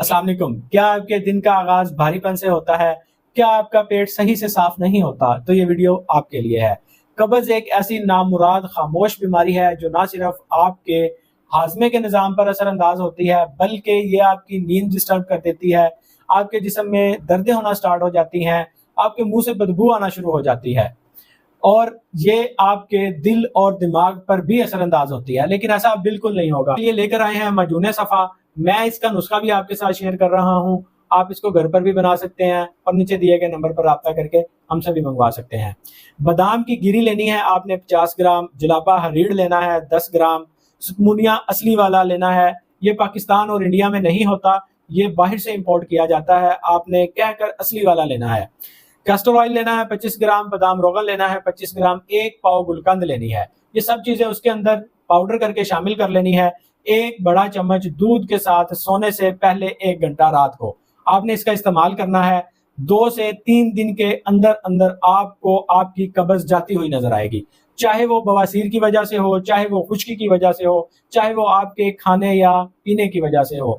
السلام علیکم۔ کیا آپ کے دن کا آغاز بھاری پن سے ہوتا ہے؟ کیا آپ کا پیٹ صحیح سے صاف نہیں ہوتا؟ تو یہ ویڈیو آپ کے لیے ہے۔ قبض ایک ایسی نامراد خاموش بیماری ہے جو نہ صرف آپ کے ہاضمے کے نظام پر اثر انداز ہوتی ہے بلکہ یہ آپ کی نیند ڈسٹرب کر دیتی ہے، آپ کے جسم میں دردیں ہونا سٹارٹ ہو جاتی ہیں، آپ کے منہ سے بدبو آنا شروع ہو جاتی ہے اور یہ آپ کے دل اور دماغ پر بھی اثر انداز ہوتی ہے۔ لیکن ایسا بالکل نہیں ہوگا۔ یہ لے کر آئے ہیں معجون صفا۔ میں اس کا نسخہ بھی آپ کے ساتھ شیئر کر رہا ہوں، آپ اس کو گھر پر بھی بنا سکتے ہیں اور نیچے دیے گئے نمبر پر رابطہ کر کے ہم سے بھی منگوا سکتے ہیں۔ بادام کی گری لینی ہے آپ نے 50 گرام، جلابہ ہریڑ لینا ہے 10 گرام، سکمونیا اصلی والا لینا ہے۔ یہ پاکستان اور انڈیا میں نہیں ہوتا، یہ باہر سے امپورٹ کیا جاتا ہے، آپ نے کہہ کر اصلی والا لینا ہے۔ کیسٹر آئل لینا ہے 25 گرام، بادام روغن لینا ہے 25 گرام، 1 پاؤ گلقند لینی ہے۔ یہ سب چیزیں اس کے اندر پاؤڈر کر کے شامل کر لینی ہے۔ 1 بڑا چمچ دودھ کے ساتھ سونے سے پہلے 1 گھنٹہ رات کو آپ نے اس کا استعمال کرنا ہے۔ 2 سے 3 دن کے اندر اندر آپ کو آپ کی قبض جاتی ہوئی نظر آئے گی، چاہے وہ بواسیر کی وجہ سے ہو، چاہے وہ خشکی کی وجہ سے ہو، چاہے وہ آپ کے کھانے یا پینے کی وجہ سے ہو۔